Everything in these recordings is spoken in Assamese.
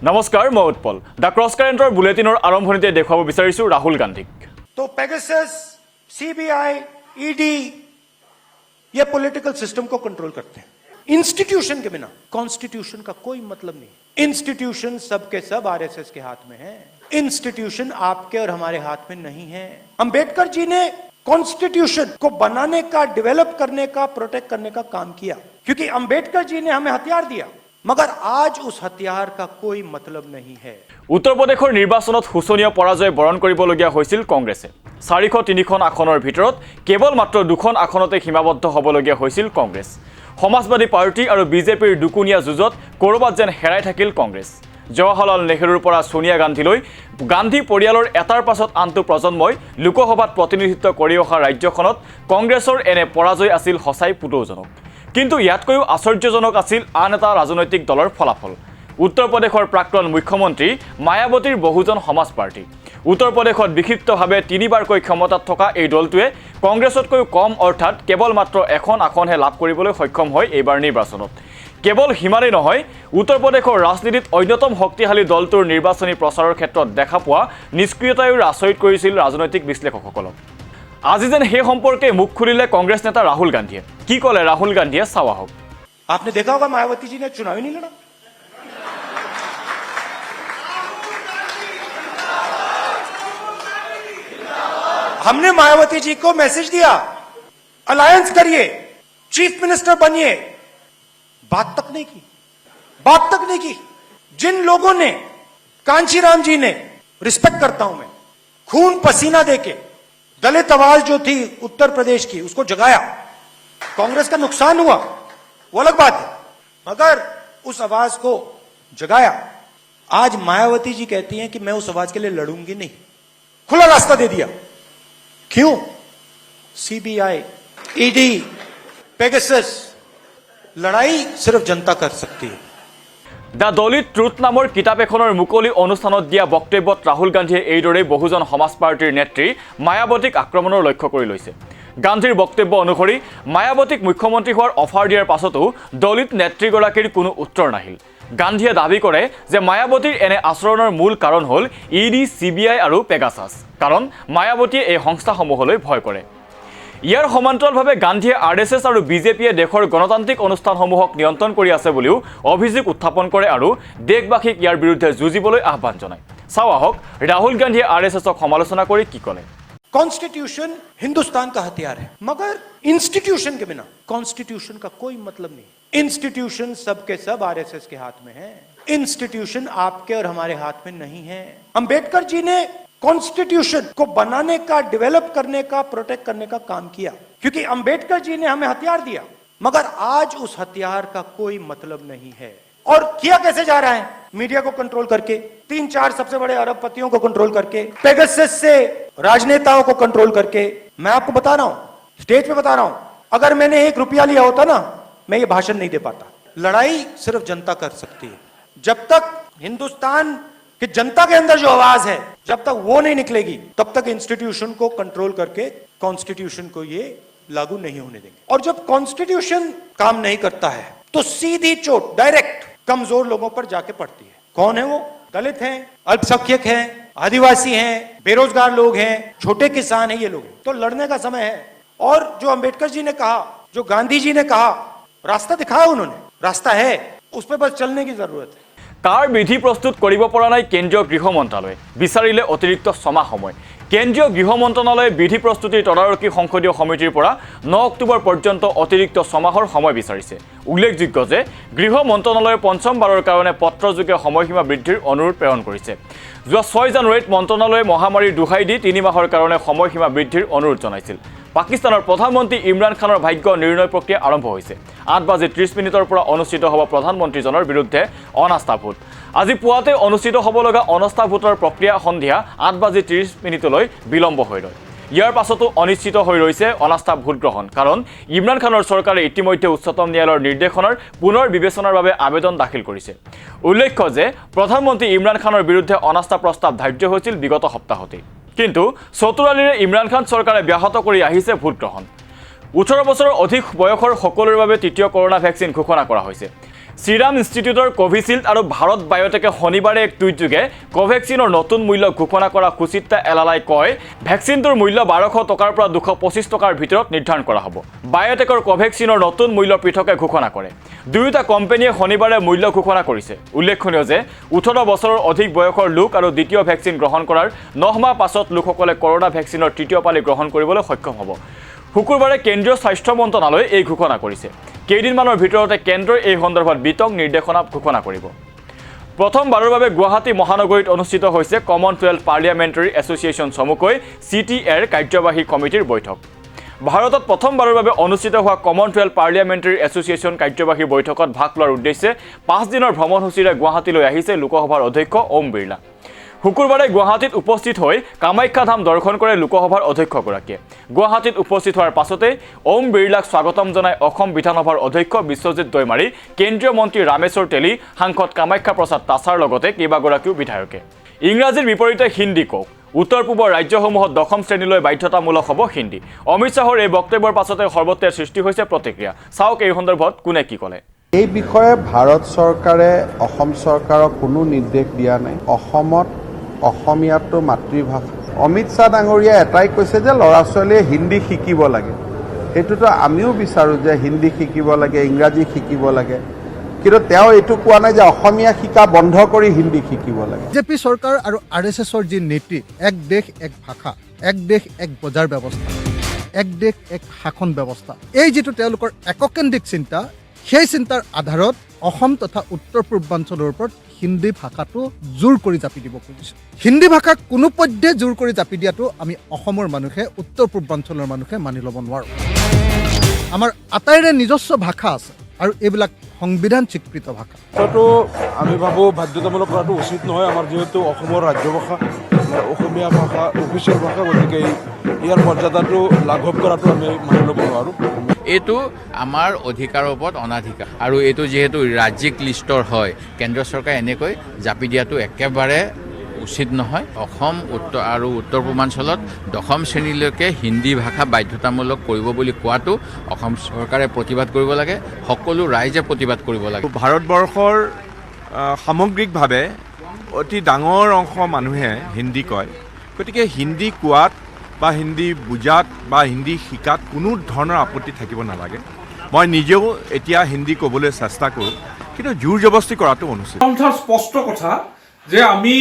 नमस्कार मैं उत्पल द क्रॉस कारेंटर बुलेटिनर आरम्भणीते देखाब विचारिछु राहुल गांधीक। तो पेगासस, सीबीआई, ईडी ये पॉलिटिकल सिस्टम को कंट्रोल करते हैं। इंस्टीट्यूशन के बिना कॉन्स्टिट्यूशन का कोई मतलब नहीं। इंस्टीट्यूशन सबके सब आरएसएस के हाथ में है। इंस्टीट्यूशन आपके और हमारे हाथ में नहीं है। अंबेडकर जी ने कॉन्स्टिट्यूशन को बनाने का, डेवलप करने का, प्रोटेक्ट करने का काम किया, क्योंकि अंबेडकर जी ने हमें हथियार दिया, मगर आज उस हथियार का कोई मतलब नहीं है। उत्तर प्रदेशर निर्वाचन शोचनीय पराजय बरण करबलगिया होइছিল कংগ্ৰেছে। 403খন আসনৰ ভিতৰত কেৱল মাত্ৰ 2খন আসনতে সীমাবদ্ধ হ'বলগীয়া হৈছিল কংগ্ৰেছ। সমাজবাদী পাৰ্টি আৰু বিজেপিৰ দুকুনীয়া যুঁজত কৰবাত যেন হেৰাই থাকিল কংগ্ৰেছ। জৱাহৰলাল নেহৰুৰ পৰা সোনিয়া গান্ধীলৈ গান্ধী পৰিয়ালৰ এটাৰ পাছত আনটো প্ৰজন্মই লোকসভাত প্ৰতিনিধিত্ব কৰি অহা ৰাজ্যখনত কংগ্ৰেছৰ এনে পৰাজয় আছিল সঁচাই পুতৌজনক। কিন্তু ইয়াতকৈও আশ্চৰ্যজনক আছিল আন এটা ৰাজনৈতিক দলৰ ফলাফল। উত্তৰ প্ৰদেশৰ প্ৰাক্তন মুখ্যমন্ত্ৰী মায়াৱতীৰ বহুজন সমাজ পাৰ্টি। উত্তৰ প্ৰদেশত বিক্ষিপ্তভাৱে 3বাৰকৈ ক্ষমতাত থকা এই দলটোৱে কংগ্ৰেছতকৈ কম অৰ্থাৎ কেৱল মাত্ৰ এখন আসনহে লাভ কৰিবলৈ সক্ষম হয় এইবাৰ নিৰ্বাচনত। কেৱল সিমানেই নহয়, উত্তৰ প্ৰদেশৰ ৰাজনীতিত অন্যতম শক্তিশালী দলটোৰ নিৰ্বাচনী প্ৰচাৰৰ ক্ষেত্ৰত দেখা পোৱা নিষ্ক্ৰিয়তায়ো আচৰিত কৰিছিল ৰাজনৈতিক বিশ্লেষকসকলক। আজি যেন সেই সম্পৰ্কে মুখ খুলিলে কংগ্ৰেছ নেতা राहुल गांधीয়ে। কি ক'লে राहुल गांधीয়ে চাওয়া হোক। आपने देखा होगा मायावती जी ने चुनाव ही नहीं लड़ा। हमने मायावती जी को मैसेज दिया, अलायंस करिए, चीफ मिनिस्टर बनिए, बात तक नहीं की, बात तक नहीं की। जिन लोगों ने, कांचीराम जी ने, रिस्पेक्ट करता हूं मैं, खून पसीना देके दलित आवाज जो थी उत्तर प्रदेश की उसको जगाया। कांग्रेस का नुकसान हुआ वो अलग बात है, मगर उस आवाज को जगाया। आज मायावती जी कहती हैं कि मैं उस आवाज के लिए लड़ूंगी नहीं, खुला रास्ता दे दिया। क्यों? सीबीआई, ईडी, पेगासस, लड़ाई सिर्फ जनता कर सकती है। দ্য দলিত ট্ৰুথ নামৰ কিতাপ এখনৰ মুকলি অনুষ্ঠানত দিয়া বক্তব্যত ৰাহুল গান্ধীয়ে এইদৰে বহুজন সমাজ পাৰ্টিৰ নেত্ৰী মায়াৱতীক আক্ৰমণৰ লক্ষ্য কৰি লৈছে। গান্ধীৰ বক্তব্য অনুসৰি মায়াৱতীক মুখ্যমন্ত্ৰী হোৱাৰ অফাৰ দিয়াৰ পাছতো দলিত নেত্ৰীগৰাকীৰ কোনো উত্তৰ নাহিল। গান্ধীয়ে দাবী কৰে যে মায়াৱতীৰ এনে আচৰণৰ মূল কাৰণ হ'ল ইডি, চিবিআই আৰু পেগাছাছ, কাৰণ মায়াৱতীয়ে এই সংস্থাসমূহলৈ ভয় কৰে। ইয়াৰ সমান্তৰালভাৱে গান্ধীয়ে আৰএছএছ আৰু বিজেপিয়ে দেশৰ গণতান্ত্ৰিক অনুষ্ঠানসমূহক নিয়ন্ত্ৰণ কৰি আছে বুলিও অভিযোগ উত্থাপন কৰে আৰু দেশবাসীক ইয়াৰ বিৰুদ্ধে যুঁজিবলৈ আহ্বান জনায়। চাওঁ আহক ৰাহুল গান্ধীয়ে আৰএছএছক সমালোচনা কৰি কি ক'লে। कॉन्स्टिट्यूशन हिंदुस्तान का हथियार है, मगर इंस्टीट्यूशन के बिना कॉन्स्टिट्यूशन का कोई मतलब नहीं। इंस्टीट्यूशन सबके सब आरएसएस के हाथ में है। इंस्टीट्यूशन आपके और हमारे हाथ में नहीं है। अंबेडकर जी ने कॉन्स्टिट्यूशन को बनाने का, डेवलप करने का, प्रोटेक्ट करने का काम किया, क्योंकि अंबेडकर जी ने हमें हथियार दिया, मगर आज उस हथियार का कोई मतलब नहीं है। और किया कैसे जा रहा है? मीडिया को कंट्रोल करके, 3-4 सबसे बड़े अरबपतियों को कंट्रोल करके, पेगासस से राजनेताओं को कंट्रोल करके। मैं आपको बता रहा हूं, स्टेज पे बता रहा हूं, अगर मैंने 1 रुपया लिया होता ना, मैं ये भाषण नहीं दे पाता। लड़ाई सिर्फ जनता कर सकती है। जब तक हिंदुस्तान कि जनता के अंदर जो आवाज है, जब तक वो नहीं निकलेगी, तब तक इंस्टीट्यूशन को कंट्रोल करके कॉन्स्टिट्यूशन को ये लागू नहीं होने देंगे। और जब कॉन्स्टिट्यूशन काम नहीं करता है तो सीधी चोट डायरेक्ट कमजोर लोगों पर जाके पड़ती है। कौन है वो? दलित हैं, अल्पसंख्यक हैं, आदिवासी हैं, बेरोजगार लोग हैं, छोटे किसान हैं, ये लोग। तो लड़ने का समय है। और जो अंबेडकर जी ने कहा, जो गांधी जी ने कहा, रास्ता दिखाया उन्होंने, रास्ता है, उस पर बस चलने की जरूरत है। কাৰ বিধি প্ৰস্তুত কৰিব পৰা নাই কেন্দ্ৰীয় গৃহ মন্ত্ৰালয়ে, বিচাৰিলে অতিৰিক্ত ছমাহ সময়। কেন্দ্ৰীয় গৃহ মন্ত্ৰণালয়ে বিধি প্ৰস্তুতিৰ তদাৰকী সংসদীয় সমিতিৰ পৰা 9 অক্টোবৰ পৰ্যন্ত অতিৰিক্ত ছমাহৰ সময় বিচাৰিছে। উল্লেখযোগ্য যে গৃহ মন্ত্ৰণালয়ে পঞ্চমবাৰৰ কাৰণে পত্ৰযোগে সময়সীমা বৃদ্ধিৰ অনুৰোধ প্ৰেৰণ কৰিছে। যোৱা 6 জানুৱাৰীত মন্ত্ৰণালয়ে মহামাৰীৰ দোহাই দি 3 মাহৰ কাৰণে সময়সীমা বৃদ্ধিৰ অনুৰোধ জনাইছিল। পাকিস্তানৰ প্ৰধানমন্ত্ৰী ইমৰান খানৰ ভাগ্য নিৰ্ণয় প্ৰক্ৰিয়া আৰম্ভ হৈছে। 8:30 পৰা অনুষ্ঠিত হ'ব প্ৰধানমন্ত্ৰীজনৰ বিৰুদ্ধে অনাস্থা ভোট। আজি পুৱাতে অনুষ্ঠিত হ'ব লগা অনাস্থা ভোটৰ প্ৰক্ৰিয়া সন্ধিয়া 8:30 বিলম্ব হৈ ৰয়। ইয়াৰ পাছতো অনিশ্চিত হৈ ৰৈছে অনাস্থা ভোট গ্ৰহণ, কাৰণ ইমৰান খানৰ চৰকাৰে ইতিমধ্যে উচ্চতম ন্যায়ালয়ৰ নিৰ্দেশনাৰ পুনৰ বিবেচনাৰ বাবে আবেদন দাখিল কৰিছে। উল্লেখ্য যে প্ৰধানমন্ত্ৰী ইমৰান খানৰ বিৰুদ্ধে অনাস্থা প্ৰস্তাৱ ধাৰ্য হৈছিল বিগত সপ্তাহতে, কিন্তু চতুৰালিৰে ইমৰান খান চৰকাৰে ব্যাহত কৰি আহিছে ভোট গ্ৰহণ। 18 বছৰৰ অধিক বয়সৰ সকলোৰে বাবে তৃতীয় কৰোনা ভেকচিন ঘোষণা কৰা হৈছে। সিৰাম ইনষ্টিটিউটৰ কোভিচিল্ড আৰু ভাৰত বায়োটেকে শনিবাৰে এক টুইটযোগে কোভেক্সিনৰ নতুন মূল্য ঘোষণা কৰা সুচিত্ৰা এলালাই কয় ভেকচিনটোৰ মূল্য 1200 টকাৰ পৰা 225 টকাৰ ভিতৰত নিৰ্ধাৰণ কৰা হ'ব। বায়োটেকৰ কোভেক্সিনৰ নতুন মূল্য পৃথকে ঘোষণা কৰে। দুয়োটা কোম্পানীয়ে শনিবাৰে মূল্য ঘোষণা কৰিছে। উল্লেখনীয় যে 18 বছৰৰ অধিক বয়সৰ লোক আৰু দ্বিতীয় ভেকচিন গ্ৰহণ কৰাৰ 9 মাহ পাছত লোকসকলে কৰোনা ভেকচিনৰ তৃতীয় পালি গ্ৰহণ কৰিবলৈ সক্ষম হ'ব। শুকুৰবাৰে কেন্দ্ৰীয় স্বাস্থ্য মন্ত্ৰণালয়ে এই ঘোষণা কৰিছে। কেইদিনমানৰ ভিতৰতে কেন্দ্ৰই এই সন্দৰ্ভত বিতং নিৰ্দেশনা ঘোষণা কৰিব। প্ৰথমবাৰৰ বাবে গুৱাহাটী মহানগৰীত অনুষ্ঠিত হৈছে কমনৱেলথ পাৰ্লিয়ামেণ্টাৰী এছ'চিয়েশ্যন চমুকৈ CTAৰ কাৰ্যবাহী কমিটিৰ বৈঠক। ভাৰতত প্ৰথমবাৰৰ বাবে অনুষ্ঠিত হোৱা কমনৱেলথ পাৰ্লিয়ামেণ্টাৰী এছ'চিয়েশ্যন কাৰ্যবাহী বৈঠকত ভাগ লোৱাৰ উদ্দেশ্যে 5 দিনৰ ভ্ৰমণসূচীৰে গুৱাহাটীলৈ আহিছে লোকসভাৰ অধ্যক্ষ ওম বিৰলা। শুকুৰবাৰে গুৱাহাটীত উপস্থিত হৈ কামাখ্যা ধাম দৰ্শন কৰে লোকসভাৰ অধ্যক্ষগৰাকীয়ে। গুৱাহাটীত উপস্থিত হোৱাৰ পাছতে ওম বিৰলাক স্বাগতম জনাই অসম বিধানসভাৰ অধ্যক্ষ বিশ্বজিৎ দৈমাৰী, কেন্দ্ৰীয় মন্ত্ৰী ৰামেশ্বৰ তেলী, সাংসদ কামাখ্যা প্ৰসাদ তাছাৰ লগতে কেইবাগৰাকীও বিধায়কে। ইংৰাজীৰ বিপৰীতে হিন্দী কওক। উত্তৰ পূবৰ ৰাজ্যসমূহত 10ম শ্ৰেণীলৈ বাধ্যতামূলক হ'ব হিন্দী। অমিত শ্বাহৰ এই বক্তব্যৰ পাছতে সৰ্বত্ৰে সৃষ্টি হৈছে প্ৰতিক্ৰিয়া। চাওক এই সন্দৰ্ভত কোনে কি ক'লে। এই বিষয়ে ভাৰত চৰকাৰে অসম চৰকাৰক কোনো নিৰ্দেশ দিয়া নাই। অসমত অসমীয়াটো মাতৃভাষা। অমিত শ্বাহ ডাঙৰীয়া এটাই কৈছে যে ল'ৰা ছোৱালীয়ে হিন্দী শিকিব লাগে। সেইটোতো আমিও বিচাৰোঁ যে হিন্দী শিকিব লাগে, ইংৰাজী শিকিব লাগে, কিন্তু তেওঁ এইটো কোৱা নাই যে অসমীয়া শিকা বন্ধ কৰি হিন্দী শিকিব লাগে। বিজেপি চৰকাৰ আৰু RSSৰ যি নীতি, এক দেশ এক ভাষা, এক দেশ এক বজাৰ ব্যৱস্থা, এক দেশ এক শাসন ব্যৱস্থা, এই যিটো তেওঁলোকৰ এককেন্দ্ৰিক চিন্তা, সেই চিন্তাৰ আধাৰত অসম তথা উত্তৰ পূৰ্বাঞ্চলৰ ওপৰত হিন্দী ভাষাটো জোৰ কৰি জাপি দিব খুজিছে। হিন্দী ভাষাক কোনো পধ্যে জোৰ কৰি জাপি দিয়াটো আমি অসমৰ মানুহে, উত্তৰ পূৰ্বাঞ্চলৰ মানুহে মানি ল'ব নোৱাৰোঁ। আমাৰ আটাইৰে নিজস্ব ভাষা আছে আৰু এইবিলাক সংবিধান স্বীকৃত ভাষা। কথাটো আমি ভাবোঁ বাধ্যতামূলক কৰাটো উচিত নহয়। আমাৰ যিহেতু অসমৰ ৰাজ্যভাষা, অসমীয়া ভাষা অফিচিয়েল ভাষা, গতিকে ইয়াৰ মৰ্যাদাটো লাঘৱ কৰাটো আমি মানি ল'ব নোৱাৰোঁ। এইটো আমাৰ অধিকাৰৰ ওপৰত অনাধিকাৰ আৰু এইটো যিহেতু ৰাজ্যিক লিষ্টৰ হয়, কেন্দ্ৰ চৰকাৰে এনেকৈ জাপি দিয়াটো একেবাৰে উচিত নহয়। অসম আৰু উত্তৰ পূৰ্বাঞ্চলত 10ম শ্ৰেণীলৈকে হিন্দী ভাষা বাধ্যতামূলক কৰিব বুলি কোৱাটো অসম চৰকাৰে প্ৰতিবাদ কৰিব লাগে, সকলো ৰাইজে প্ৰতিবাদ কৰিব লাগে। ভাৰতবৰ্ষৰ সামগ্ৰিকভাৱে অতি ডাঙৰ অংশ মানুহে হিন্দী কয়, গতিকে হিন্দী কোৱাত বা হিন্দী বুজাত বা হিন্দী শিকাত কোনো ধৰণৰ আপত্তি থাকিব নালাগে। মই নিজেও এতিয়া হিন্দী ক'বলৈ চেষ্টা কৰোঁ, কিন্তু জোৰ জবস্তি কৰাটো অনুচিত। স্পষ্ট কথা যে আমি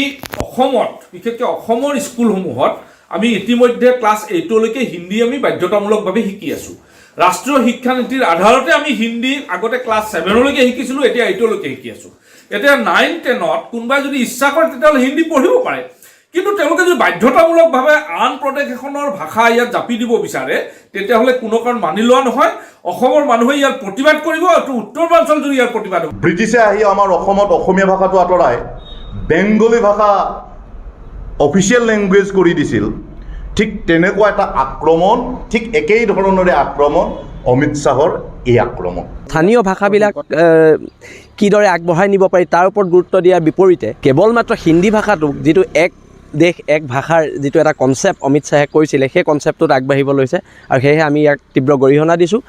অসমত, বিশেষকৈ অসমৰ স্কুলসমূহত আমি ইতিমধ্যে ক্লাছ 8লৈকে হিন্দী আমি বাধ্যতামূলকভাৱে শিকি আছোঁ। ৰাষ্ট্ৰীয় শিক্ষানীতিৰ আধাৰতে আমি হিন্দী আগতে ক্লাছ 7লৈকে শিকিছিলোঁ, এতিয়া 8লৈকে শিকি আছোঁ। এতিয়া 9, 10ত কোনোবাই যদি ইচ্ছা কৰে তেতিয়াহ'লে হিন্দী পঢ়িব পাৰে, কিন্তু তেওঁলোকে যদি বাধ্যতামূলকভাৱে আন প্ৰদেশ এখনৰ ভাষা ইয়াত জাপি দিব বিচাৰে তেতিয়াহ'লে কোনো কাৰণ মানি লোৱা নহয়। অসমৰ মানুহে ইয়াৰ প্ৰতিবাদ কৰিব, আৰু উত্তৰ পূৰ্বাঞ্চল যদি ইয়াৰ প্ৰতিবাদ হ'ব। ব্ৰিটিছে আহি আমাৰ অসমত অসমীয়া ভাষাটো আঁতৰাই বেংগলী ভাষা অফিচিয়েল লেংগুৱেজ কৰি দিছিল। ঠিক তেনেকুৱা এটা আক্ৰমণ, ঠিক একেই ধৰণৰে আক্ৰমণ অমিত শ্বাহৰ এই আক্ৰমণ। স্থানীয় ভাষাবিলাক কিদৰে আগবঢ়াই নিব পাৰি তাৰ ওপৰত গুৰুত্ব দিয়াৰ বিপৰীতে কেৱল মাত্ৰ হিন্দী ভাষাটোক, যিটো এক দেশ এক ভাষাৰ যিটো এটা কনচেপ্ট অমিত শ্বাহে কৈছিলে, সেই কনচেপ্টটোত আগবাঢ়িব লৈছে, আৰু সেয়েহে আমি ইয়াক তীব্ৰ গৰিহণা দিছোঁ।